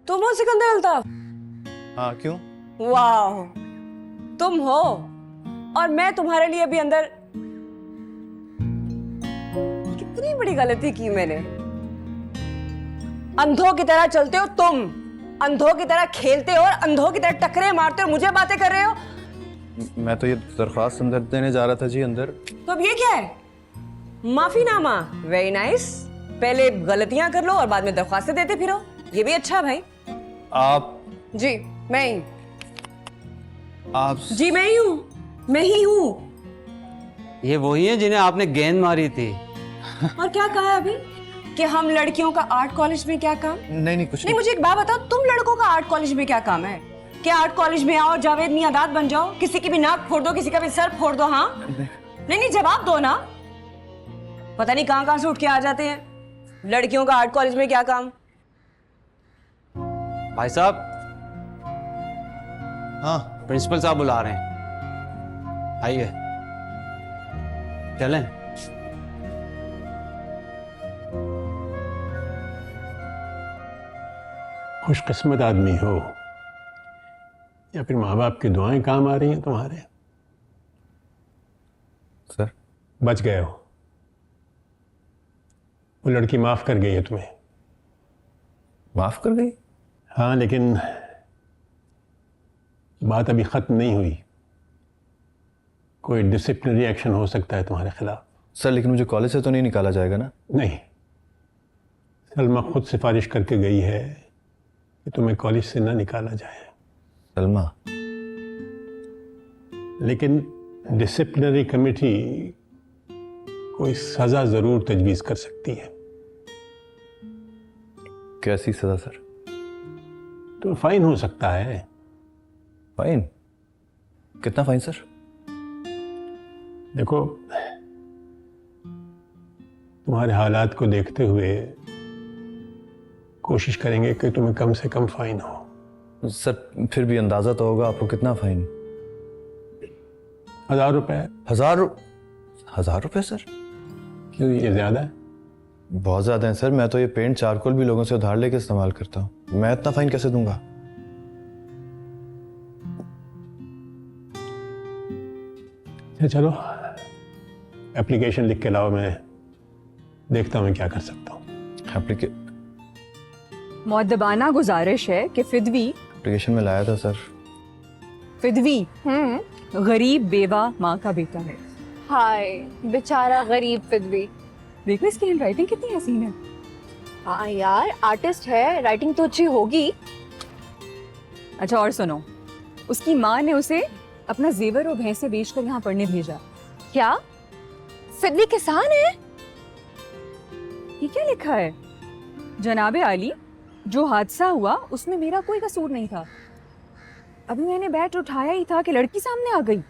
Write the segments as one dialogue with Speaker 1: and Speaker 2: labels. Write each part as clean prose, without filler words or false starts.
Speaker 1: तुम हो सिकंदर अल्ताफ?
Speaker 2: हाँ, क्यों?
Speaker 1: वाह, तुम हो और मैं तुम्हारे लिए अभी अंदर। कितनी बड़ी गलती की मैंने। अंधों की तरह चलते हो तुम, अंधों की तरह खेलते हो और अंधों की तरह टकरे मारते हो, मुझे बातें कर रहे हो।
Speaker 2: मैं तो ये दरख्वास्त अंदर देने जा रहा था जी अंदर।
Speaker 1: तो अब ये क्या है? माफीनामा? Very nice. पहले गलतियां कर लो और बाद में दरख्वास्तें देते फिरो, ये भी अच्छा भाई।
Speaker 2: आप
Speaker 1: जी मैं ही।
Speaker 2: आप
Speaker 1: जी मैं ही हूँ, मैं ही हूँ।
Speaker 3: ये वही है जिन्हें आपने गेंद मारी थी।
Speaker 1: और क्या कहा है अभी कि हम लड़कियों का आर्ट कॉलेज में क्या काम?
Speaker 2: नहीं कुछ
Speaker 1: नहीं, मुझे एक बात बताओ, तुम लड़कों का आर्ट कॉलेज में क्या काम है? क्या आर्ट कॉलेज में आओ जावेद मियादाद बन जाओ, किसी की भी नाक फोड़ दो, किसी का भी सर फोड़ दो? हाँ नहीं, जवाब दो ना। पता नहीं कहां से उठ के आ जाते हैं। लड़कियों का आर्ट कॉलेज में क्या काम?
Speaker 3: भाई साहब,
Speaker 2: हाँ
Speaker 3: प्रिंसिपल साहब बुला रहे हैं, आइए चलें।
Speaker 4: खुशकिस्मत आदमी हो या फिर माँ बाप की दुआएं काम आ रही हैं तुम्हारे।
Speaker 2: सर,
Speaker 4: बच गए हो। वो लड़की माफ कर गई है तुम्हें।
Speaker 2: माफ कर गई?
Speaker 4: हाँ, लेकिन बात अभी खत्म नहीं हुई। कोई डिसिप्लिनरी एक्शन हो सकता है तुम्हारे खिलाफ।
Speaker 2: सर लेकिन मुझे कॉलेज से तो नहीं निकाला जाएगा ना?
Speaker 4: नहीं, सलमा खुद सिफारिश करके गई है कि तुम्हें कॉलेज से ना निकाला जाए।
Speaker 2: सलमा?
Speaker 4: लेकिन डिसिप्लिनरी कमेटी कोई सजा जरूर तजवीज कर सकती है।
Speaker 2: कैसी सजा सर?
Speaker 4: तो फाइन हो सकता है।
Speaker 2: फाइन? कितना फाइन सर?
Speaker 4: देखो, तुम्हारे हालात को देखते हुए कोशिश करेंगे कि तुम्हें कम से कम फाइन हो।
Speaker 2: सर फिर भी अंदाजा तो होगा आपको, कितना फाइन?
Speaker 4: 1000 रुपए।
Speaker 2: 1000 रुपए सर?
Speaker 4: क्यों, ये ज्यादा है?
Speaker 2: बहुत ज्यादा है सर। मैं तो ये पेंट चारकोल भी लोगों से उधार लेके इस्तेमाल करता हूँ, मैं इतना फाइन कैसे दूंगा?
Speaker 4: चलो एप्लीकेशन लिख के लाओ, मैं देखता हूँ मैं क्या कर सकता हूँ।
Speaker 5: मुअद्दबाना गुजारिश है कि
Speaker 2: एप्लीकेशन में लाया था सर।
Speaker 5: फिदवी गरीब बेवा माँ का बेटा है।
Speaker 6: हाय बेचारा गरीब फिदवी।
Speaker 5: देखो इसकी हैंडराइटिंग कितनी हसीन है।
Speaker 6: हाँ यार, आर्टिस्ट है, राइटिंग तो अच्छी होगी।
Speaker 5: अच्छा और सुनो, उसकी माँ ने उसे अपना जेवर और भैंसे बेचकर यहाँ पढ़ने भेजा।
Speaker 6: क्या फिदवी किसान है?
Speaker 5: ये क्या लिखा है? जनाबे आली, जो हादसा हुआ उसमें मेरा कोई कसूर नहीं था। अभी मैंने बैट उठाया ही था कि लड़की सामने आ गई।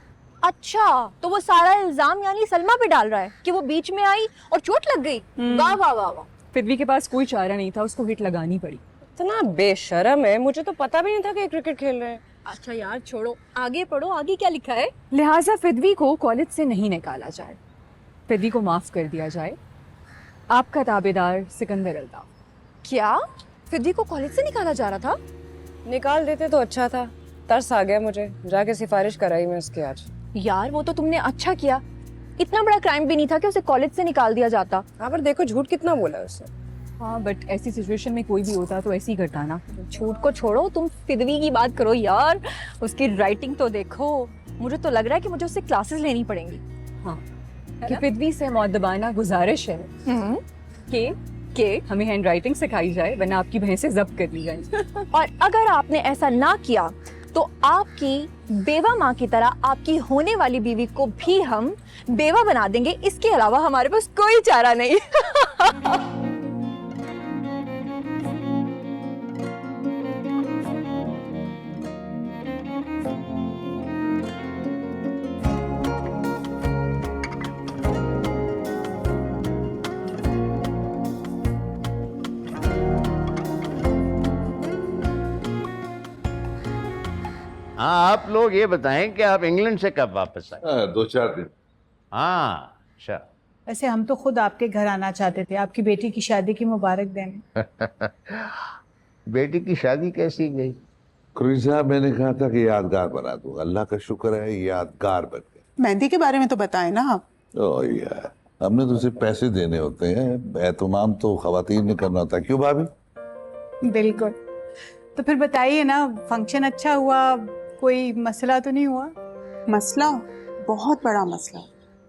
Speaker 6: अच्छा, तो वो सारा इल्जाम यानी सलमा पे डाल रहा है कि वो बीच में आई और चोट लग गई। वाह वाह वाह वाह।
Speaker 5: फिदवी के पास कोई चारा नहीं था, उसको हिट लगानी पड़ी।
Speaker 1: इतना बेशरम है, मुझे तो पता भी नहीं था कि क्रिकेट खेल रहे हैं।
Speaker 6: अच्छा यार छोड़ो, आगे पढ़ो, आगे क्या लिखा है?
Speaker 5: लिहाजा फिदवी को कॉलेज से नहीं निकाला जाए, फिदवी को माफ कर दिया जाए। आपका ताबेदार सिकंदर अल्ताफ।
Speaker 6: क्या फिदवी को कॉलेज से निकाला जा रहा था?
Speaker 1: निकाल देते तो अच्छा था। तरस आ गया मुझे, जाके सिफारिश कराई मैं उसकी आज।
Speaker 6: यार वो तो तुमने अच्छा किया, इतना बड़ा क्राइम भी नहीं था कि उसे कॉलेज से निकाल दिया जाता।
Speaker 1: हाँ पर देखो झूठ कितना बोला उसने।
Speaker 5: हाँ बट ऐसी सिचुएशन में कोई भी होता तो ऐसे ही करता ना।
Speaker 6: झूठ को छोड़ो, तुम फिदवी की बात करो यार। उसकी राइटिंग तो देखो, मुझे तो लग रहा है कि मुझे उससे क्लासेस लेनी पड़ेंगी।
Speaker 5: हाँ कि फिदवी से मुअद्दबाना गुजारिश है कि हमें हैंडराइटिंग सिखाई जाए, वरना आपकी भैंसें जब्त कर ली जाएंगी।
Speaker 6: और अगर आपने ऐसा ना किया तो आपकी बेवा माँ की तरह आपकी होने वाली बीवी को भी हम बेवा बना देंगे। इसके अलावा हमारे पास कोई चारा नहीं।
Speaker 7: हाँ, आप लोग ये बताएं कि आप इंग्लैंड से कब वापस आए?
Speaker 8: 2-4 दिन।
Speaker 7: हाँ अच्छा।
Speaker 9: वैसे हम तो खुद आपके घर आना चाहते थे, आपकी बेटी की शादी की मुबारक देने।
Speaker 7: बेटी की शादी कैसी गई?
Speaker 8: कुरैशी साहब, मैंने कहा था कि यादगार बना दूंगा, अल्लाह का शुक्र है यादगार बन गया।
Speaker 9: मेहंदी के बारे में तो बताएं ना आप।
Speaker 8: ओ यार, हमने तो सिर्फ पैसे देने होते हैं, एहतमाम तो खवातीन ने करना होता है। क्यों भाभी?
Speaker 9: बिल्कुल। तो फिर बताइए ना, फंक्शन अच्छा हुआ, कोई मसला तो नहीं हुआ? मसला? बहुत बड़ा मसला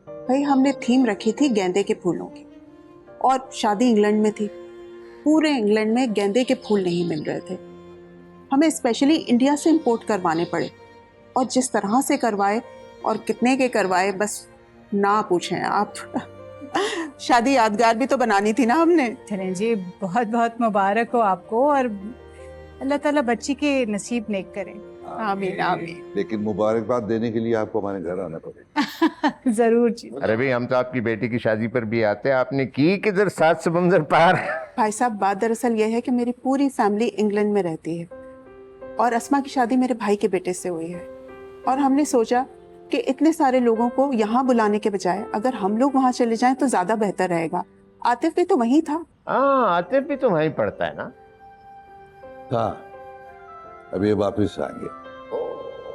Speaker 9: भाई। हमने थीम रखी थी गेंदे के फूलों की, और शादी इंग्लैंड में थी। पूरे इंग्लैंड में गेंदे के फूल नहीं मिल रहे थे, हमें स्पेशली इंडिया से इंपोर्ट करवाने पड़े। और जिस तरह से करवाए और कितने के करवाए, बस ना पूछें आप। शादी यादगार भी तो बनानी थी ना हमने।
Speaker 10: चलें जी, बहुत बहुत मुबारक हो आपको, और अल्लाह ताला बच्ची के नसीब नेक करे।
Speaker 9: आमीन आमीन।
Speaker 8: लेकिन मुबारकबाद देने के लिए आपको हमारे घर आना पड़ेगा।
Speaker 10: जरूर जी।
Speaker 7: अरे भाई, हम तो आपकी बेटी की शादी पर भी आते हैं, आपने की किधर 7 समंदर पार।
Speaker 9: भाई साहब, बात दरअसल ये है कि मेरी पूरी फैमिली इंग्लैंड में रहती है, और अस्मा की शादी मेरे भाई के बेटे से हुई है। और हमने सोचा कि इतने सारे लोगों को यहाँ बुलाने के बजाय अगर हम लोग वहाँ चले जाएं तो ज्यादा बेहतर रहेगा। आतिफ भी तो वहीं था।
Speaker 7: हाँ, आतिफ भी तो वहीं पढ़ता है ना।
Speaker 8: हाँ, अब ये वापिस आएंगे,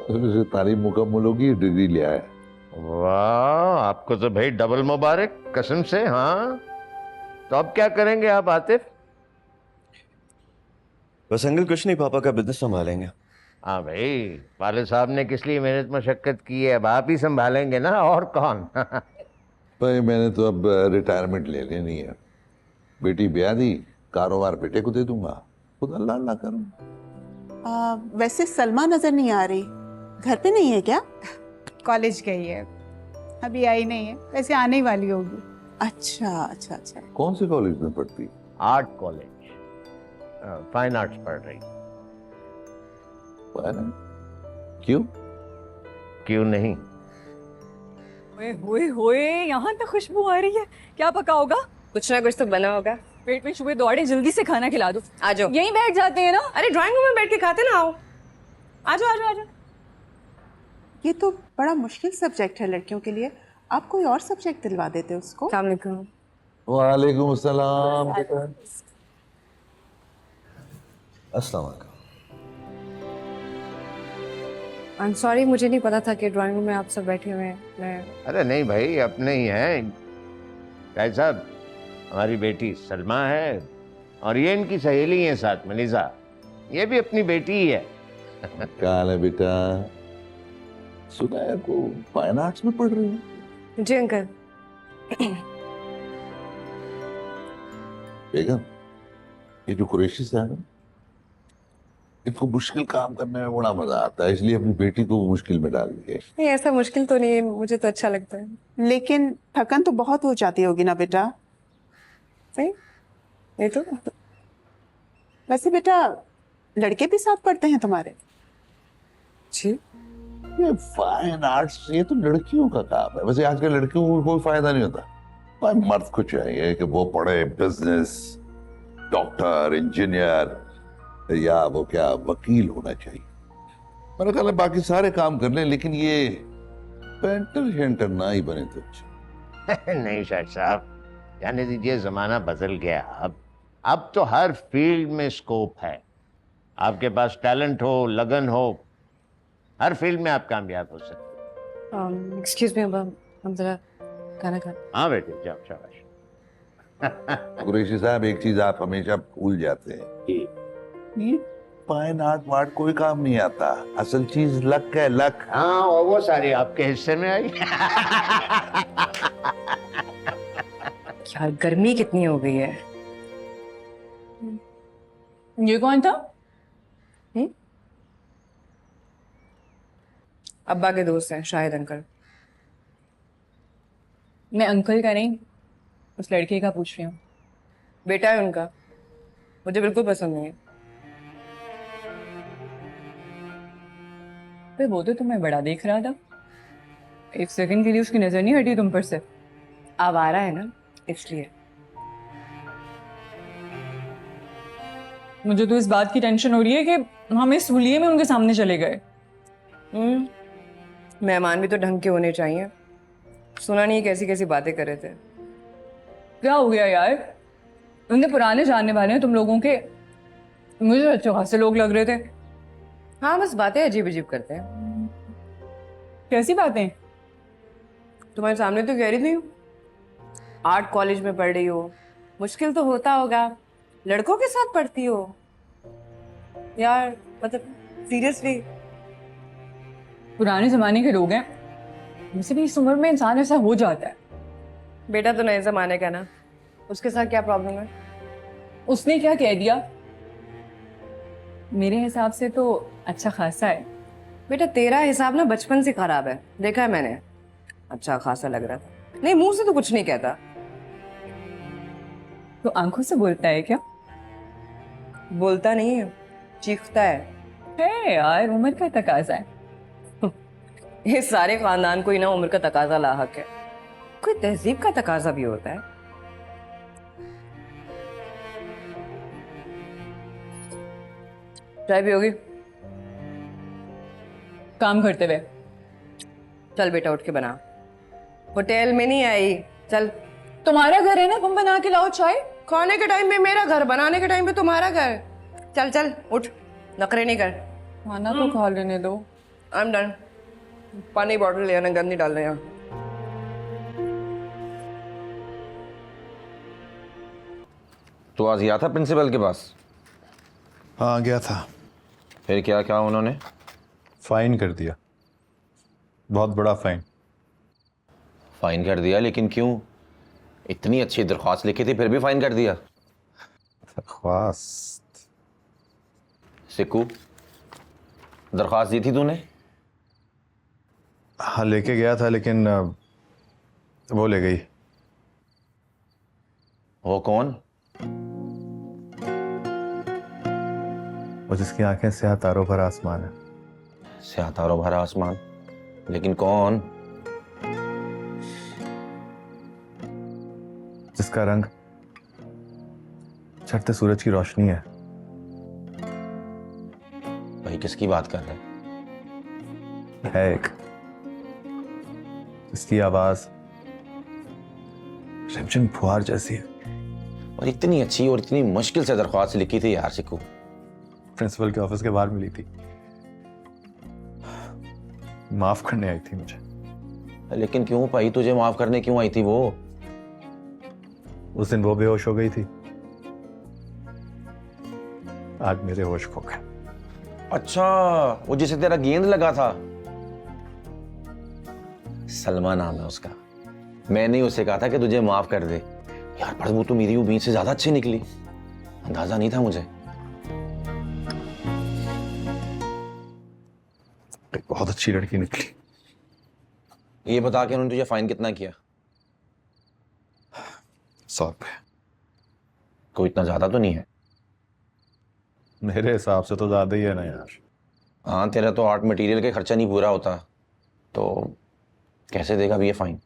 Speaker 8: तो तालीम मुकम्मल होगी, डिग्री ले आया।
Speaker 7: वाह, आपको तो भाई डबल मुबारक, कसम से। हाँ, तो अब क्या करेंगे आप आतिफ?
Speaker 2: बस अंकल कुछ नहीं, पापा का बिजनेस संभालेंगे।
Speaker 7: हाँ भाई, वाले साहब ने किस लिए मेहनत मशक्कत की है, अब आप ही संभालेंगे ना, और कौन।
Speaker 8: भाई मैंने तो अब रिटायरमेंट ले लेनी है। बेटी ब्याह दी, कारोबार बेटे को दे दूंगा, खुद अल्लाह अल्लाह करूँ।
Speaker 9: वैसे सलमा नजर नहीं आ रही, घर पे नहीं है क्या?
Speaker 10: कॉलेज गई है, अभी आई नहीं है, वैसे आने ही वाली होगी।
Speaker 9: अच्छा अच्छा अच्छा।
Speaker 8: कौन से कॉलेज में पढ़ती?
Speaker 7: आर्ट कॉलेज, फाइन आर्ट्स पढ़ रही।
Speaker 8: क्यों?
Speaker 7: क्यों नहीं?
Speaker 5: ओए होए होए, यहाँ तक खुशबू आ रही है। क्या पका होगा?
Speaker 1: कुछ ना कुछ तो बना होगा।
Speaker 5: पेट में चूहे दौड़े, जल्दी से खाना खिला दो।
Speaker 1: आ जाओ।
Speaker 5: यहीं बैठ जाते हैं ना।
Speaker 1: अरे ड्राइंग रूम में बैठ के खाते ना, आओ। आ जाओ आ जाओ आ जाओ।
Speaker 9: ये तो बड़ा मुश्किल सब्जेक्ट है लड़कियों के लिए, आप कोई और सब्जेक्ट दिलवा देते उसको।
Speaker 1: अस्सलाम वालेकुम।
Speaker 8: वालेकुम अस्सलाम।
Speaker 2: अस्सलाम वालेकुम।
Speaker 1: आई एम सॉरी, मुझे नहीं पता था कि ड्राइंग रूम में आप सब बैठे हुए हैं। मैं
Speaker 7: अरे नहीं भाई, अपने ही हैं। भाई साहब, हमारी बेटी सलमा है, और ये इनकी सहेली है साथ में लिजा, ये भी अपनी बेटी ही है।
Speaker 8: क्या हाल है बेटा? सुना है को फाइन आर्ट्स में पढ़ रही है?
Speaker 1: जी अंकल।
Speaker 8: बेगम, ये जो कुरैशी साहब है, इनको मुश्किल काम करने में बड़ा मजा आता है, इसलिए अपनी बेटी को मुश्किल में डाल दिए।
Speaker 1: नहीं, ऐसा मुश्किल तो नहीं है, मुझे तो अच्छा लगता है।
Speaker 9: लेकिन थकन तो बहुत हो जाती होगी ना बेटा?
Speaker 1: नहीं, ये तो
Speaker 9: वैसे बेटा, लड़के भी साथ पढ़ते हैं तुम्हारे?
Speaker 1: जी।
Speaker 8: ये फाइन आर्ट्स ये तो लड़कियों का काम है। वैसे आजकल लड़कियों को कोई फायदा नहीं होता, भाई मर्द को चाहिए कि वो पढ़े बिजनेस, डॉक्टर, इंजीनियर, या वो क्या वकील होना चाहिए। मेरा ख्याल है बाकी सारे काम कर लें, लेकिन ये पेंटर शेंटर ना ही बने तो अच्छा।
Speaker 7: नहीं शाह साहब, जाने दीजिए, जमाना बदल गया। अब तो हर फील्ड में स्कोप है। आपके पास टैलेंट हो, लगन हो, हर फील्ड में आप कामयाब हो सकते।
Speaker 1: एक्सक्यूज मी, हम जरा खाना खा।
Speaker 7: हाँ बेटे, जाओ, शाबाश।
Speaker 8: कुरैशी साहब, एक चीज आप हमेशा भूल जाते हैं, ये फाइन आर्ट वार्ट कोई काम नहीं आता, असल चीज लक है, लक।
Speaker 7: हाँ, और वो सारी आपके हिस्से में आई।
Speaker 1: यार गर्मी कितनी हो गई है।
Speaker 5: ये कौन था?
Speaker 1: अब्बा के दोस्त हैं, शाहिद अंकल।
Speaker 5: मैं अंकल का नहीं, उस लड़के का पूछ रही हूँ।
Speaker 1: बेटा है उनका, मुझे बिल्कुल पसंद नहीं है।
Speaker 5: पे वो तो तुम्हें बड़ा देख रहा था, एक सेकंड के लिए उसकी नजर नहीं हटी तुम पर से।
Speaker 1: आवारा है ना, इसलिए।
Speaker 5: मुझे तो इस बात की टेंशन हो रही है कि हम इस हुलिये में उनके सामने चले गए।
Speaker 1: मेहमान भी तो ढंग के होने चाहिए। सुना नहीं कैसी कैसी बातें कर रहे थे।
Speaker 5: क्या हो गया यार, उनके पुराने जानने वाले हैं तुम लोगों के, मुझे अच्छे खासे लोग लग रहे थे।
Speaker 1: हाँ बस बातें अजीब अजीब करते हैं।
Speaker 5: कैसी बातें?
Speaker 1: तुम्हारे सामने तो कह रही थी आर्ट कॉलेज में पढ़ रही हो, मुश्किल तो होता होगा, लड़कों के साथ पढ़ती हो यार, मतलब सीरियसली।
Speaker 5: पुराने जमाने के लोग हैं, वैसे भी इस उम्र में इंसान ऐसा हो जाता है।
Speaker 1: बेटा तो नए जमाने का ना, उसके साथ क्या प्रॉब्लम है?
Speaker 5: उसने क्या कह दिया? मेरे हिसाब से तो अच्छा खासा है।
Speaker 1: बेटा तेरा हिसाब ना बचपन से खराब है, देखा है मैंने। अच्छा खासा लग रहा था, नहीं मुंह से तो कुछ नहीं कहता।
Speaker 5: तो आंखों से बोलता है क्या?
Speaker 1: बोलता नहीं है, चीखता है।
Speaker 5: है यार, उम्र का तकाजा है।
Speaker 1: ये सारे खानदान को ही ना उम्र का तकाजा लाहक है, कोई तहजीब का तकाजा भी होता है। चाय भी होगी?
Speaker 5: काम करते हुए।
Speaker 1: चल बेटा उठ के बना, होटल में नहीं आई, चल।
Speaker 5: तुम्हारा घर है ना, तुम बना के लाओ चाय।
Speaker 1: खाने के टाइम पे मेरा घर, बनाने के टाइम पे तुम्हारा घर। चल चल उठ, नखरे नहीं कर।
Speaker 5: खाना तो खा लेने दो।
Speaker 1: I am done. पानी बॉटल ले आना, गंद नहीं डालना यहाँ।
Speaker 11: तो आज गया था प्रिंसिपल के पास?
Speaker 2: हाँ गया था।
Speaker 11: फिर क्या क्या उन्होंने?
Speaker 2: फाइन कर दिया, बहुत बड़ा फाइन।
Speaker 11: फाइन कर दिया? लेकिन क्यों? इतनी अच्छी दरख्वास्त लिखी थी फिर भी फाइन कर दिया?
Speaker 2: दरख्वास्त?
Speaker 11: सिक्कू, दरख्वास्त दी थी तूने?
Speaker 2: हाँ लेके गया था, लेकिन वो ले गई।
Speaker 11: वो कौन?
Speaker 2: वो जिसकी आंखें स्याह तारों भरा आसमान है।
Speaker 11: स्याह तारों भरा आसमान? लेकिन कौन?
Speaker 2: जिसका रंग चढ़ते सूरज की रोशनी है।
Speaker 11: भाई किसकी बात कर रहे
Speaker 2: है एक, इसकी आवाज रिमझिम फुहार जैसी है।
Speaker 11: और इतनी अच्छी और इतनी मुश्किल से दरख्वास्त लिखी थी यार सिक्कू।
Speaker 2: प्रिंसिपल के ऑफिस के बाहर मिली थी, माफ करने आई थी मुझे।
Speaker 11: लेकिन क्यों भाई, तुझे माफ करने क्यों आई थी वो?
Speaker 2: उस दिन वो बेहोश हो गई थी, आज मेरे होश खो गए।
Speaker 11: अच्छा, वो जिसे तेरा गेंद लगा था। सलमा नाम है उसका। मैंने ही उसे कहा था कि तुझे माफ कर दे यार, पर वो तो मेरी उम्मीद से ज्यादा अच्छी निकली। अंदाजा नहीं था मुझे।
Speaker 2: एक बहुत अच्छी लड़की निकली।
Speaker 11: ये बता के उन्होंने तुझे फाइन कितना किया?
Speaker 2: 100 रुपये।
Speaker 11: कोई इतना ज्यादा तो नहीं है?
Speaker 2: मेरे हिसाब से तो ज्यादा ही है ना यार।
Speaker 11: हाँ, तेरा तो आर्ट मटेरियल के खर्चा नहीं पूरा होता, तो कैसे देगा भी ये फाइन?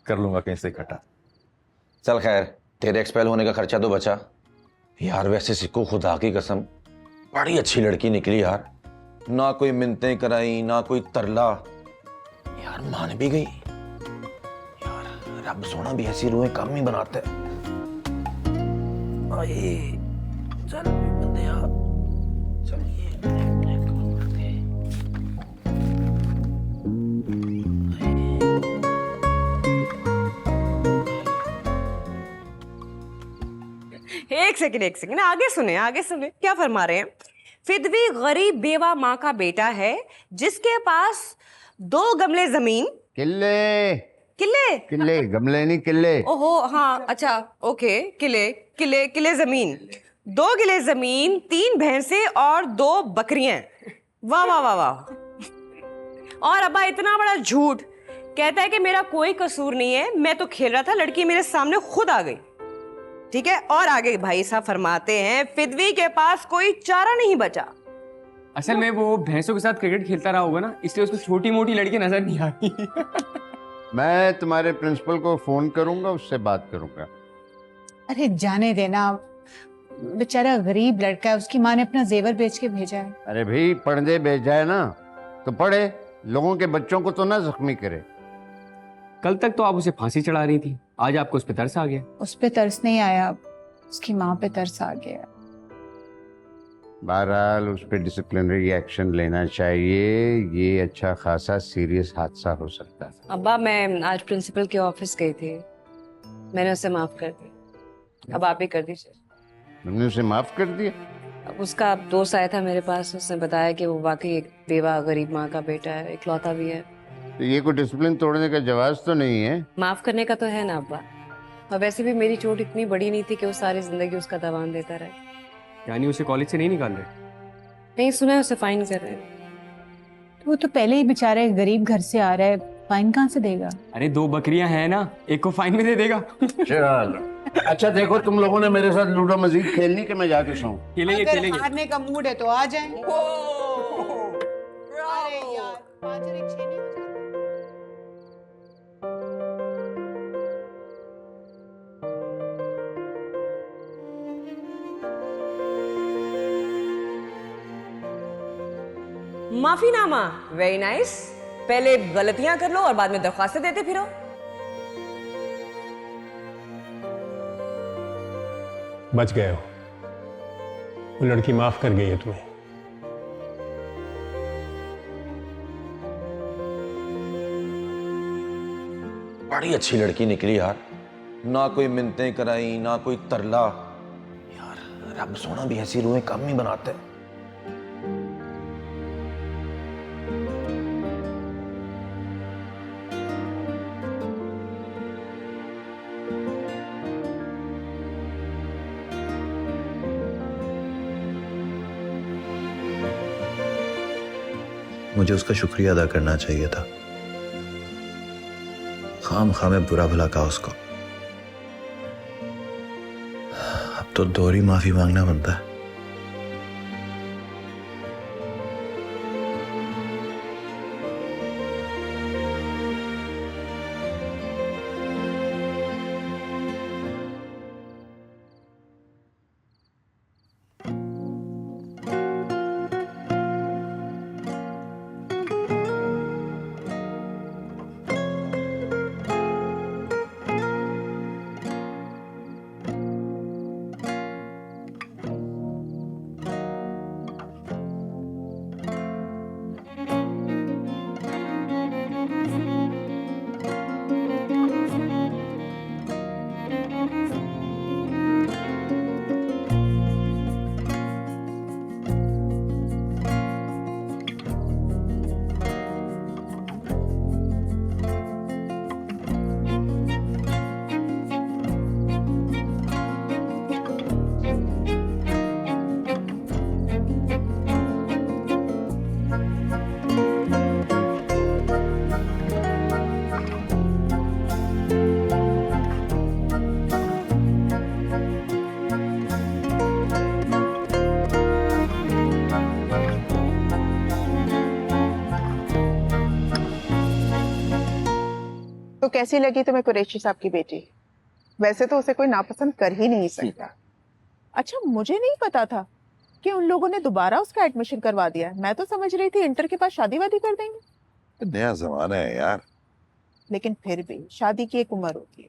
Speaker 2: कर लूंगा कहीं से इकट्ठा।
Speaker 11: चल खैर, तेरे एक्सपेल होने का खर्चा तो बचा। यार वैसे सिक्कू, खुदा की कसम बड़ी अच्छी लड़की निकली यार। ना कोई मिन्नतें कराई, ना कोई तरला, यार मान भी गई। यार रब सोना भी ऐसी रूहें कम ही बनाते हैं। आए, चल बंदिया, चलिए।
Speaker 1: एक सेकंड, आगे सुने क्या फरमा रहे हैं। फिदवी गरीब बेवा माँ का बेटा है जिसके पास 2 गमले जमीन,
Speaker 7: किले
Speaker 1: किले
Speaker 7: किले, गमले नहीं किले।
Speaker 1: ओहो हाँ अच्छा ओके, किले जमीन, 2 किले जमीन, 3 भैंसे और 2 बकरियां। वाह वाह वाह वाह। और अब्बा इतना बड़ा झूठ, कहता है कि मेरा कोई कसूर नहीं है, मैं तो खेल रहा था, लड़की मेरे सामने खुद आ गई। ठीक है, और आगे भाई साहब फरमाते हैं फिदवी के पास कोई चारा नहीं बचा।
Speaker 12: असल में वो भैंसों के साथ क्रिकेट खेलता रहा होगा ना, इसलिए उसको छोटी मोटी लड़की नजर नहीं आती।
Speaker 7: मैं तुम्हारे प्रिंसिपल को फोन करूंगा, उससे बात करूंगा।
Speaker 10: अरे जाने देना, बेचारा गरीब लड़का है, उसकी माँ ने अपना जेवर बेच के भेजा है।
Speaker 7: अरे भाई पढ़ने भेजा है ना, तो पढ़े, लोगों के बच्चों को तो ना जख्मी करे।
Speaker 12: कल तक तो आप उसे फांसी चढ़ा रही थी, आज आपको उस पर तरस आ गया।
Speaker 10: उस पे तरस नहीं आया, उसकी माँ पे तरस आ गया।
Speaker 7: बहरहाल उस पर डिसिप्लिनरी एक्शन लेना चाहिए, ये अच्छा खासा सीरियस हादसा हो सकता था।
Speaker 1: अब्बा मैं आज प्रिंसिपल के ऑफिस गई थी, मैंने उसे माफ कर दिया, अब आप भी कर दीजिए।
Speaker 7: तुमने उसे माफ कर दिया?
Speaker 1: अब उसका दोस्त आया था मेरे पास, उसने बताया कि वो वाकई एक बेवा गरीब माँ का बेटा है, इकलौता भी है।
Speaker 7: तो ये कोई डिसिप्लिन तोड़ने का जवाब तो नहीं है?
Speaker 1: माफ करने का तो है ना अब्बा, और वैसे भी मेरी चोट इतनी बड़ी नहीं थी कि वो सारी जिंदगी उसका दबान देता रहे।
Speaker 12: यानी उसे कॉलेज से नहीं निकाल रहे?
Speaker 1: नहीं, सुना है उसे फाइन कर रहे हैं।
Speaker 10: वो तो पहले ही बेचारे गरीब घर से आ रहा है, फाइन कहाँ से देगा?
Speaker 12: अरे 2 बकरियां हैं ना, एक को फाइन में दे देगा।
Speaker 7: चल अच्छा देखो, तुम लोगों ने मेरे साथ लूडो मजीद खेलनी कि मैं जाके सोऊं?
Speaker 12: खेलेंगे
Speaker 10: अगर
Speaker 12: खेलेंगे।
Speaker 10: हारने का मूड है तो आ जाए। अरे यार 5 और 1 6 नहीं हो जाता?
Speaker 1: माफीनामा, वेरी नाइस। पहले गलतियां कर लो और बाद में दरख्वास्तें देते फिरो।
Speaker 4: बच गए हो, वो लड़की माफ कर गई है तुम्हें।
Speaker 11: बड़ी अच्छी लड़की निकली यार, ना कोई मिन्नतें कराई ना कोई तरला। यार रब सोना भी ऐसी रूहें कम ही बनाते हैं।
Speaker 2: मुझे उसका शुक्रिया अदा करना चाहिए था, खाम में बुरा भला कहा उसको। अब तो दोहरी माफी मांगना बनता है।
Speaker 9: तो कैसी लगी तुम्हें कुरैशी साहब की बेटी? वैसे तो उसे कोई नापसंद कर ही नहीं सकता। अच्छा, मुझे नहीं पता था कि उन लोगों ने दोबारा उसका एडमिशन करवा दिया है। मैं तो समझ रही थी इंटर के बाद शादी वादी कर देंगे।
Speaker 8: नया जमाना है यार।
Speaker 9: लेकिन फिर भी शादी की एक उम्र होती है।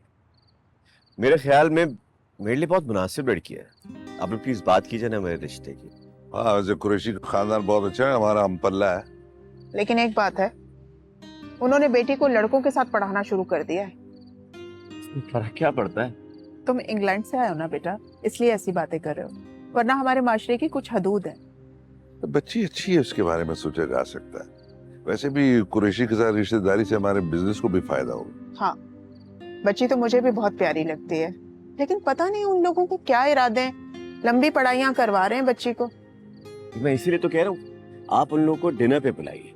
Speaker 13: मेरे ख्याल में मेरे लिए बहुत मुनासिब लड़की है। आप लोग प्लीज बात कीजिए ना मेरे रिश्ते की।
Speaker 8: हाँ, वैसे कुरैशी का खानदान बहुत अच्छा है, हमारा हम पल्ला है।
Speaker 9: लेकिन एक बात है, उन्होंने बेटी को लड़कों के साथ पढ़ाना शुरू कर दिया है।
Speaker 13: फर्क क्या पड़ता है?
Speaker 9: तुम इंग्लैंड से आए हो ना बेटा, इसलिए ऐसी बातें कर रहे हो, वरना हमारे माशरे की कुछ हदूद है।
Speaker 8: तो बच्ची अच्छी है, उसके बारे में सोचा जा सकता है। वैसे भी कुरैशी के साथ रिश्तेदारी से हमारे बिजनेस को भी फायदा होगा।
Speaker 9: हाँ, बच्ची तो मुझे भी बहुत प्यारी लगती है, लेकिन पता नहीं उन लोगों को क्या इरादे हैं। लंबी पढ़ाइयाँ करवा रहे हैं बच्ची को।
Speaker 13: मैं इसीलिए तो कह रहा हूँ आप उन लोगों को डिनर पे बुलाइए,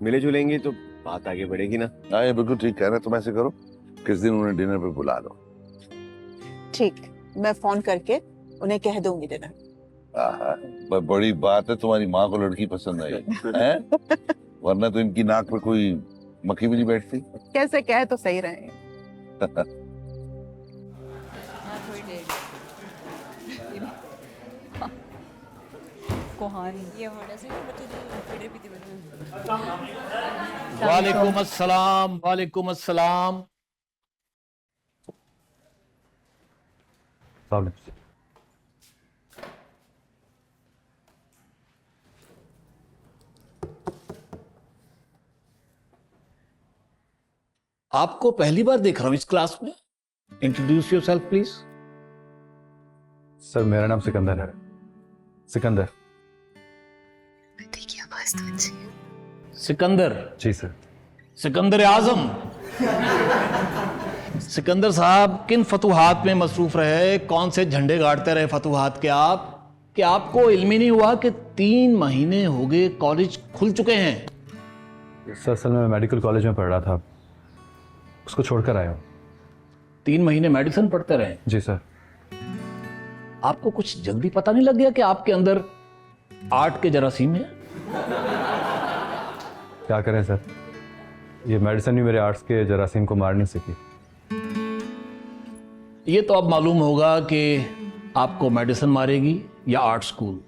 Speaker 13: मिले जुलेंगे तो बात आगे बढ़ेगी ना।
Speaker 8: हाँ, ये बिल्कुल ठीक कह रहे हैं। तुम ऐसे करो, किस दिन उन्हें डिनर पे बुला लो।
Speaker 9: ठीक, मैं फोन करके उन्हें कह दूंगी डिनर।
Speaker 8: बड़ी बात है, तुम्हारी माँ को लड़की पसंद आई है? वरना तो इनकी नाक पे कोई मक्खी भी नहीं बैठती।
Speaker 9: कैसे कह तो सही रहे हैं।
Speaker 14: वालेकुम अस्सलाम, वालेकुम अस्सलाम। आपको पहली बार देख रहा हूं इस क्लास में। Introduce yourself please.
Speaker 2: सर मेरा नाम सिकंदर है, सिकंदर।
Speaker 5: देखिए आवाज तो अच्छी है।
Speaker 14: सिकंदर?
Speaker 2: जी सर।
Speaker 14: सिकंदर आजम। सिकंदर साहब किन फतूहात में मसरूफ रहे, कौन से झंडे गाड़ते रहे फतूहात के आप, कि आपको इल्म ही नहीं हुआ कि 3 महीने हो गए कॉलेज खुल चुके हैं?
Speaker 2: सर असल में मैं मेडिकल कॉलेज में पढ़ रहा था, उसको छोड़कर आया हूँ।
Speaker 14: 3 महीने मेडिसिन पढ़ते रहे?
Speaker 2: जी सर।
Speaker 14: आपको कुछ जल्दी पता नहीं लग गया कि आपके अंदर आर्ट के जरासीम है?
Speaker 2: क्या करें सर, ये मेडिसिन भी मेरे आर्ट्स के जरासीम को मार नहीं सकी।
Speaker 14: ये तो अब मालूम होगा कि आपको मेडिसिन मारेगी या आर्ट स्कूल।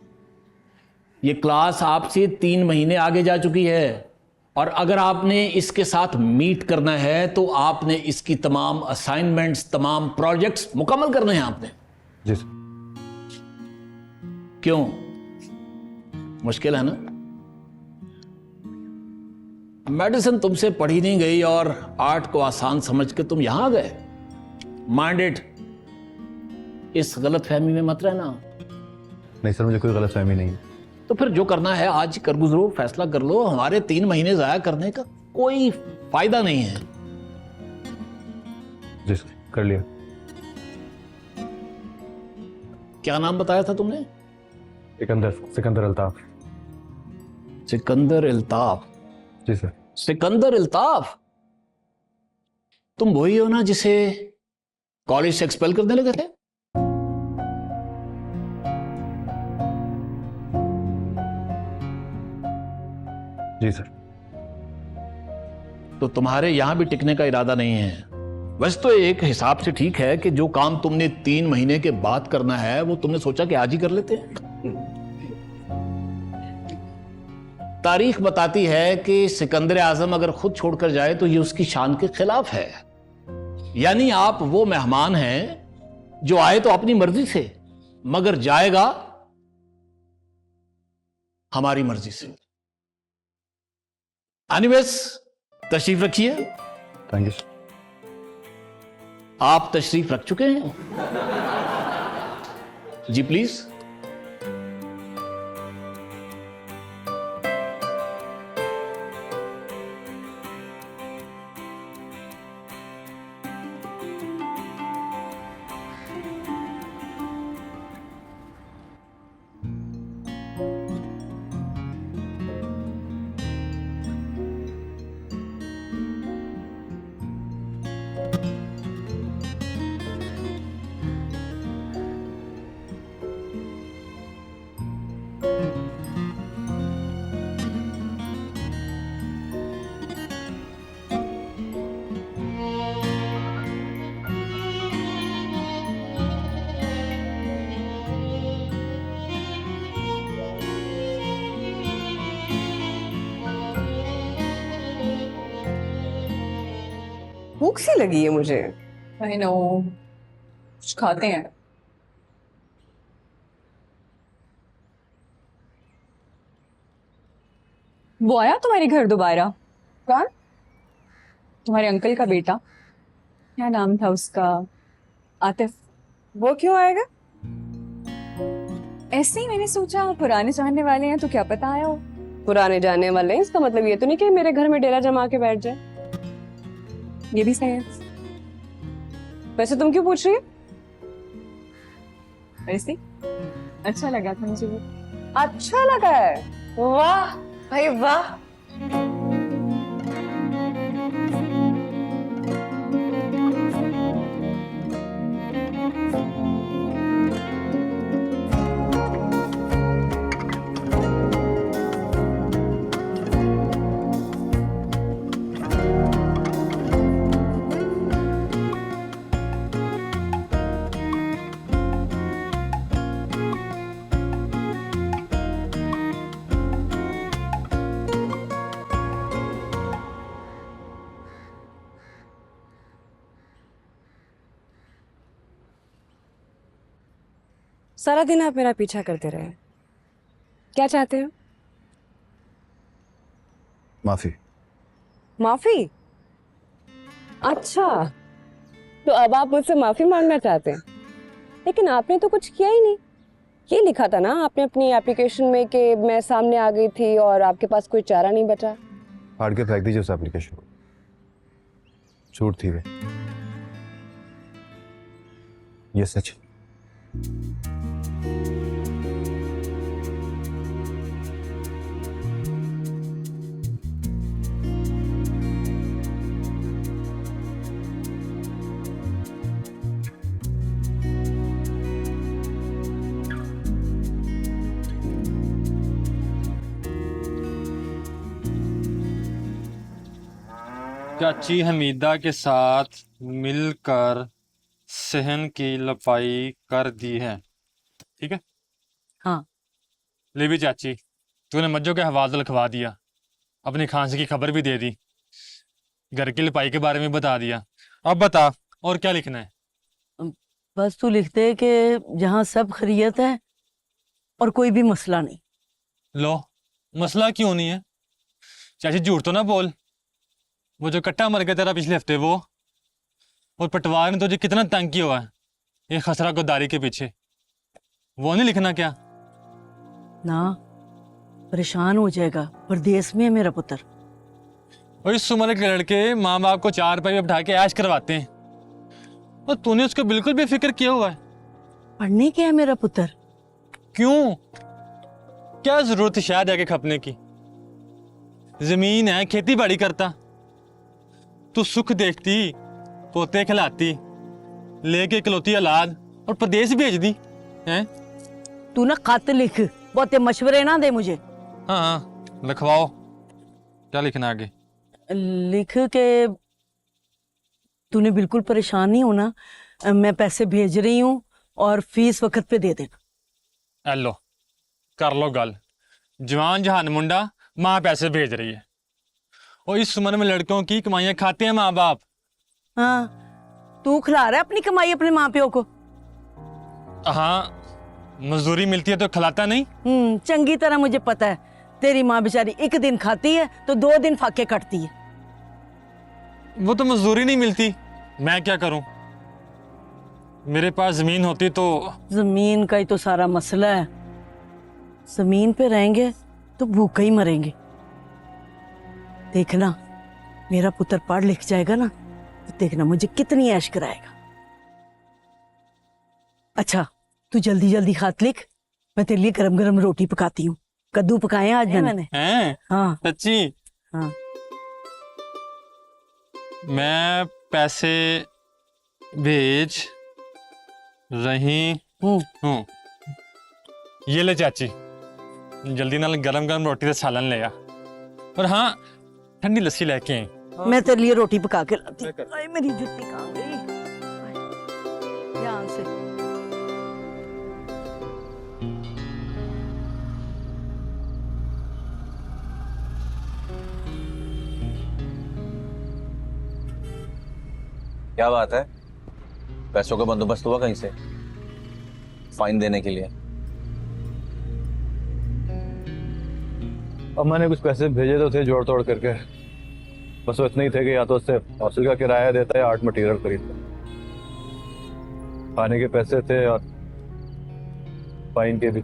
Speaker 14: ये क्लास आपसे 3 महीने आगे जा चुकी है, और अगर आपने इसके साथ मीट करना है तो आपने इसकी तमाम असाइनमेंट्स, तमाम प्रोजेक्ट्स मुकम्मल करने हैं आपने।
Speaker 2: जी सर।
Speaker 14: क्यों, मुश्किल है ना? मेडिसिन तुमसे पढ़ी नहीं गई और आर्ट को आसान समझ के तुम यहां आ गए। माइंडेड, इस गलत फहमी में मत रहना।
Speaker 2: नहीं सर, मुझे कोई गलत फहमी नहीं।
Speaker 14: तो फिर जो करना है आज कर गुजरो, फैसला कर लो। हमारे 3 महीने जाया करने का कोई फायदा नहीं है।
Speaker 2: जी सर, कर लिया।
Speaker 14: क्या नाम बताया था तुमने?
Speaker 2: सिकंदर, सिकंदर अल्ताफ।
Speaker 14: सिकंदर अल्ताफ?
Speaker 2: जी सर।
Speaker 14: सिकंदर अल्ताफ, तुम वही हो ना जिसे कॉलेज से एक्सपेल करने लगे थे?
Speaker 2: जी सर।
Speaker 14: तो तुम्हारे यहां भी टिकने का इरादा नहीं है। वैसे तो एक हिसाब से ठीक है कि जो काम तुमने 3 महीने के बाद करना है वो तुमने सोचा कि आज ही कर लेते हैं। तारीख बताती है कि सिकंदर आजम अगर खुद छोड़कर जाए तो ये उसकी शान के खिलाफ है। यानी आप वो मेहमान हैं जो आए तो अपनी मर्जी से, मगर जाएगा हमारी मर्जी से। एनीवेज, तशरीफ रखिए।
Speaker 2: Thank you sir.
Speaker 14: आप तशरीफ रख चुके हैं? जी प्लीज।
Speaker 1: भूख सी लगी है मुझे।
Speaker 5: आई नो, कुछ खाते हैं। वो आया तुम्हारे घर दोबारा? कौन? तुम्हारे अंकल का बेटा, क्या नाम था उसका? आतिफ।
Speaker 1: वो क्यों आएगा?
Speaker 5: ऐसे ही मैंने सोचा पुराने जानने वाले हैं तो क्या पता आया हो।
Speaker 1: पुराने जानने वाले हैं, इसका मतलब ये तो नहीं कि मेरे घर में डेरा जमा के बैठ जाए।
Speaker 5: ये भी सही है।
Speaker 1: वैसे तुम क्यों पूछ रही हो?
Speaker 5: ऐसे अच्छा लगा था मुझे वो।
Speaker 1: अच्छा लगा है? वाह भाई वाह। सारा दिन आप मेरा पीछा करते रहे, क्या चाहते हो?
Speaker 2: माफी।
Speaker 1: माफी? अच्छा, तो अब आप मुझसे माफी मांगना चाहते हैं, लेकिन आपने तो कुछ किया ही नहीं। ये लिखा था ना आपने अपनी एप्लीकेशन में कि मैं सामने आ गई थी और आपके पास कोई चारा नहीं बचा।
Speaker 2: फाड़ के फेंक दीजिए उस एप्लीकेशन को, झूठ थी वे, ये सच।
Speaker 15: चाची हमीदा के साथ मिलकर सहन की लपाई कर दी है, ठीक है?
Speaker 1: हाँ।
Speaker 15: ले भी चाची, तूने मज्जों के हवाले लिखवा दिया, अपनी खांसी की खबर भी दे दी, घर की लिपाई के बारे में बता दिया। अब बता और क्या लिखना है?
Speaker 1: बस तू लिख दे कि जहाँ सब खैरियत है और कोई भी मसला नहीं।
Speaker 15: लो, मसला क्यों नहीं है? चाची झूठ तो ना बोल। वो जो कट्टा मर गया तेरा पिछले हफ्ते, वो और पटवार ने तुझे कितना तंग किया हुआ है ये खसरा गोदारी के पीछे, वो नहीं लिखना क्या?
Speaker 1: ना, परेशान हो जाएगा, परदेश में है मेरा पुत्र।
Speaker 15: और इस उम्र के लड़के माँ बाप को 4 पैसे बिठा के ऐश करवाते हैं, और तूने उसको बिल्कुल भी फिक्र किया हुआ है?
Speaker 1: पढ़ने क्या है मेरा पुत्र?
Speaker 15: क्यों? क्या जरूरत है शायद आगे खपने की? जमीन है, खेती बाड़ी करता, तू सुख देखती, पोते खिलाती, लेके इकलौती औलाद और प्रदेश भेज दी हैं?
Speaker 1: तू ना खत लिख, बहुते मशवरे ना दे मुझे।
Speaker 15: हाँ हाँ, लिखवाओ, क्या लिखना आगे?
Speaker 1: लिख के तूने बिल्कुल परेशान नहीं होना, मैं पैसे भेज रही हूँ और फीस वक्त पे दे देना।
Speaker 15: एलो, कर लो गल, जवान जहान मुंडा, माँ पैसे भेज रही है, और इस उम्र में लड़कों की कमाइयां खाते हैं माँ बाप।
Speaker 1: हाँ, तू खिला रहा है अपनी कमाई अपने माँ प्यो को?
Speaker 15: हाँ, मजदूरी मिलती है तो खिलाता नहीं?
Speaker 1: चंगी तरह मुझे पता है, तेरी माँ बेचारी एक दिन खाती है तो 2 दिन फाके कटती है।
Speaker 15: वो तो मजदूरी नहीं मिलती, मैं क्या करूं? मेरे पास जमीन होती तो।
Speaker 1: जमीन का ही तो सारा मसला है, जमीन पे रहेंगे तो भूखे ही मरेंगे। देखना, मेरा पुत्र पढ़ लिख जाएगा ना, तो देखना मुझे कितनी ऐश कराएगा। अच्छा, तू जल्दी जल्दी खत लिख, मैं तेरे लिए गरम गरम रोटी पकाती हूँ। कद्दू पकाए हैं आज मैंने।
Speaker 15: हैं?
Speaker 1: हाँ
Speaker 15: सच्ची?
Speaker 1: हाँ।
Speaker 15: मैं पैसे भेज रही हूँ। ये ले चाची, जल्दी नाल गरम गरम रोटी से सालन ले आ, और हाँ, ठंडी लस्सी लेके आई।
Speaker 1: मैं तेरे लिए रोटी पका के लाती हूँ। अरे मेरी जुत्ती कहाँ गई? ध्यान से।
Speaker 11: क्या बात है, पैसों का बंदोबस्त हुआ कहीं से फाइन देने के लिए?
Speaker 2: अम्मा ने कुछ पैसे भेजे तो थे जोड़ तोड़ करके, बस वो इतने ही थे कि या तो उससे हॉस्टल का किराया देता है, आर्ट मटेरियल खरीदता, खाने के पैसे थे और फाइन के भी।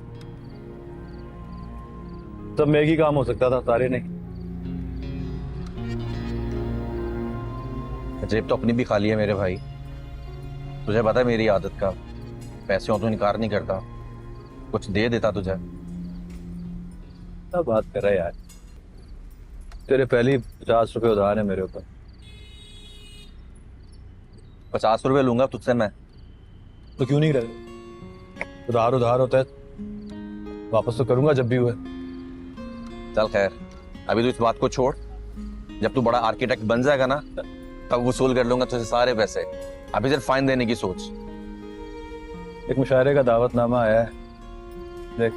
Speaker 2: सब में एक ही काम हो सकता था, सारे नहीं।
Speaker 11: जेब तो अपनी भी खाली है मेरे भाई, तुझे पता है मेरी आदत का, पैसे हो तो इनकार नहीं करता, कुछ दे देता तुझे।
Speaker 2: क्या बात कर रहा है यार, तेरे पहले 50 रुपए उधार है मेरे ऊपर।
Speaker 11: 50 रुपए लूंगा तुझसे मैं।
Speaker 2: तो क्यों नहीं करे? उधार उधार होता है, वापस तो करूंगा जब भी हुए।
Speaker 11: चल खैर, अभी तो इस बात को छोड़, जब तू बड़ा आर्किटेक्ट बन जाएगा ना, तब वसूल कर लूंगा तुझसे सारे पैसे। अभी सिर्फ फाइन देने की सोच।
Speaker 2: एक मुशायरे का दावतनामा आया है, देख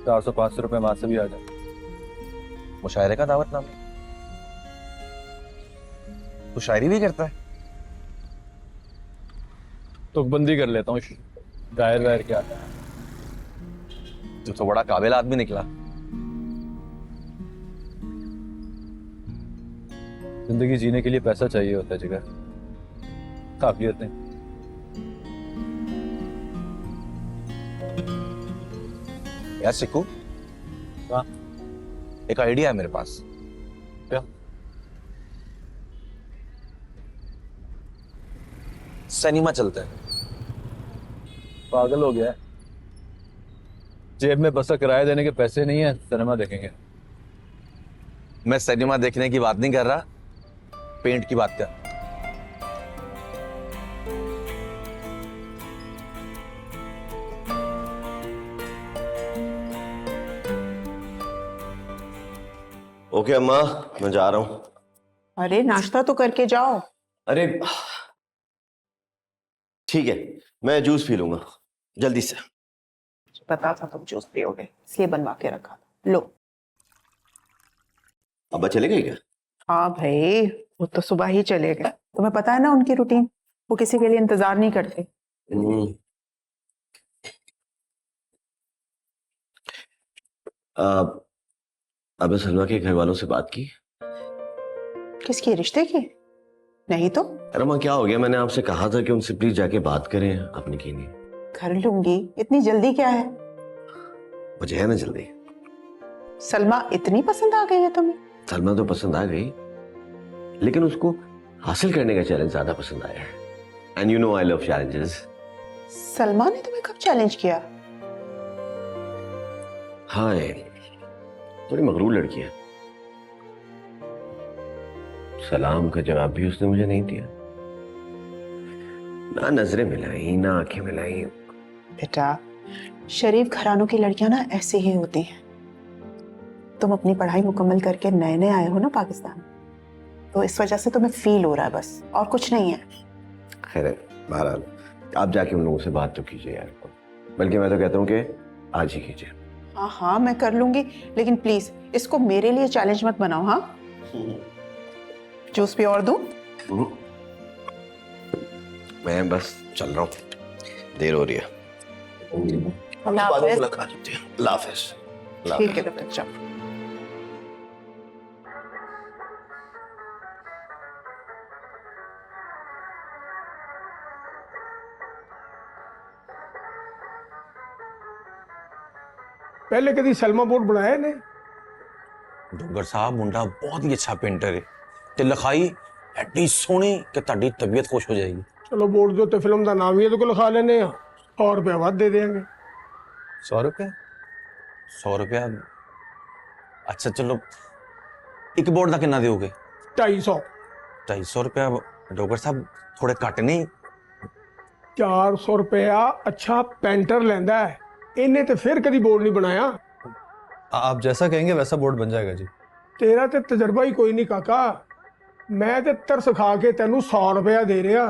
Speaker 2: 400-500 रुपए वहां से भी आ जाए।
Speaker 11: मुशायरे का दावतनामा? तू शायरी भी करता है?
Speaker 2: तुकबंदी कर लेता हूँ, शायर वायर क्या।
Speaker 11: तू तो बड़ा काबिल आदमी निकला।
Speaker 2: जिंदगी जीने के लिए पैसा चाहिए होता है जिगर। काफियत नहीं।
Speaker 11: यार सिक्कू,
Speaker 2: हाँ?
Speaker 11: एक आइडिया है मेरे पास।
Speaker 2: क्या?
Speaker 11: सिनेमा चलते हैं।
Speaker 2: पागल हो गया है? जेब में बस का किराया देने के पैसे नहीं है, सिनेमा देखेंगे?
Speaker 11: मैं सिनेमा देखने की बात नहीं कर रहा, पेंट की बात कर।
Speaker 13: ओके अम्मा, मैं जा रहा हूँ।
Speaker 9: अरे नाश्ता तो करके जाओ।
Speaker 13: अरे ठीक है, मैं जूस पी लूंगा जल्दी से।
Speaker 9: पता था तुम जूस पियोगे, इसलिए बनवा के रखा था। लो।
Speaker 13: अब्बा चले गए क्या?
Speaker 9: हाँ भाई, वो तो सुबह ही चले गए। तुम्हें पता है ना उनकी रूटीन, वो किसी के लिए इंतजार नहीं करते।
Speaker 13: अब सलमा के घर वालों से बात की?
Speaker 9: किसकी, रिश्ते की? नहीं तो।
Speaker 13: अरे माँ क्या हो गया, मैंने आपसे कहा था कि उनसे प्लीज जाके बात करें, आपने की नहीं।
Speaker 9: कर लूंगी, इतनी जल्दी क्या है?
Speaker 13: मुझे है ना जल्दी।
Speaker 9: सलमा इतनी पसंद आ गई है तुम्हें?
Speaker 13: सलमा तो पसंद आ गई, लेकिन उसको हासिल करने का चैलेंज ज्यादा पसंद आया है। And you know I love challenges.
Speaker 9: Salma ने तुम्हें कब चैलेंज किया?
Speaker 13: हाँ, थोड़ी मगरूर लड़की है। सलाम का जवाब भी उसने मुझे नहीं दिया, ना नजरें मिलाई ना आंखें मिलाई।
Speaker 9: बेटा, शरीफ घरानों की लड़कियां ना ऐसे ही होती हैं। तुम अपनी पढ़ाई मुकम्मल करके नए नए आए हो ना पाकिस्तान, तो इस वजह से तुम्हें फील हो रहा है, बस और कुछ नहीं है।
Speaker 13: खैर बहरहाल, आप जाके उन लोगों से बात तो कीजिए यार, बल्कि मैं तो कहता हूँ कि आज ही कीजिए।
Speaker 9: हाँ हाँ मैं कर लूंगी, लेकिन प्लीज इसको मेरे लिए चैलेंज मत बनाओ। हाँ, जूस भी और दूं?
Speaker 13: मैं बस चल रहा हूँ, देर हो रही है। अल्लाह हाफिज़।
Speaker 9: ठीक है बेटा, चल।
Speaker 4: पहले कभी सलमा बोर्ड बनाया ने?
Speaker 11: डोगर साहब मुंडा बहुत ही अच्छा पेंटर है, ते लिखाई एडी सोहनी कि ਤੁਹਾਡੀ तबीयत खुश हो जाएगी।
Speaker 4: चलो बोर्ड जो ते फिल्म का नाम ही है तो लिखा लेने 100 रुपया वध दे देंगे।
Speaker 2: 100 रुपया?
Speaker 11: 100 रुपया? अच्छा चलो, एक बोर्ड का कितना दोगे?
Speaker 4: 250।
Speaker 11: 250 रुपया डोगर साहब थोड़े घट नहीं?
Speaker 4: 400 रुपया अच्छा पेंटर लेंदा है, इन्हें तो फिर कभी बोर्ड नहीं बनाया।
Speaker 2: आप जैसा कहेंगे वैसा बोर्ड बन जाएगा जी।
Speaker 4: तेरा तो तजर्बा ही कोई नहीं काका, मैं तो तरस खा के तेनू 100 रुपया दे रहा,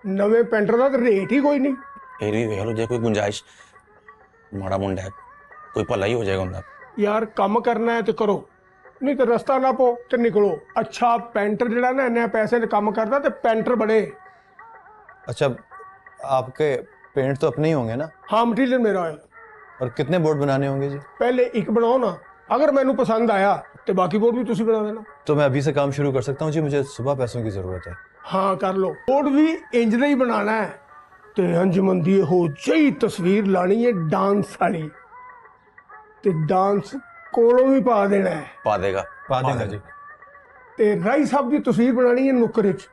Speaker 4: नवे पेंटर का तो रेट ही कोई नहीं।
Speaker 11: फिर भी वेख लो, जे कोई गुंजाइश, माड़ा मुंडा है, कोई भला ही हो जाएगा उनका।
Speaker 4: यार काम करना है तो करो, नहीं तो रास्ता ना पो तो निकलो। अच्छा पेंटर जड़ा ना इन्ने पैसे ने काम करता तो पेंटर बने।
Speaker 2: अच्छा, आपके पेंट तो अपने ही होंगे ना?
Speaker 4: हाँ, मटीरियल मेरा है।
Speaker 2: और कितने बोर्ड बनाने होंगे जी?
Speaker 4: पहले एक बनाओ ना, अगर मैनू पसंद आया तो बाकी बोर्ड भी तुसी बना देना।
Speaker 2: तो मैं अभी से काम शुरू कर सकता हूँ जी? मुझे सुबह पैसों की जरूरत है।
Speaker 4: हाँ कर लो, बोर्ड भी इंज ही बनाना है ते अंजुमन दी हो जही तस्वीर लानी है डांस वाली, ते डांस कोलों भी पा देना है।
Speaker 11: पा देगा?
Speaker 2: पा देगा जी।
Speaker 4: ते राई साहब की तस्वीर बनानी है नुक्कर च,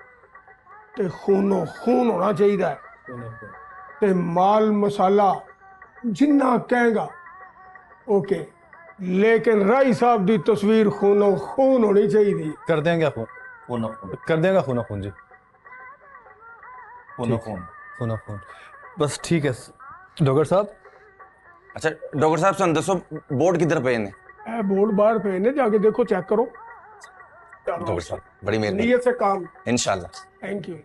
Speaker 4: ते खूनो खून होना चाहिए, ते माल मसाला जिन्ना कहेगा ओके, लेकिन राई साहब की तस्वीर खूनो खून होनी चाहिए।
Speaker 2: कर देंगे आप कर देगा खूनो खून जी। खूनो खून बस ठीक है डॉक्टर साहब।
Speaker 11: अच्छा डॉक्टर साहब सन दसो बोर्ड किधर पे ने?
Speaker 4: बोर्ड बाहर पे ने, जाके देखो, चेक करो।
Speaker 11: डॉक्टर साहब बड़ी मेहरबानी।
Speaker 4: नीयत से काम।
Speaker 11: इंशाल्लाह।
Speaker 4: Thank you.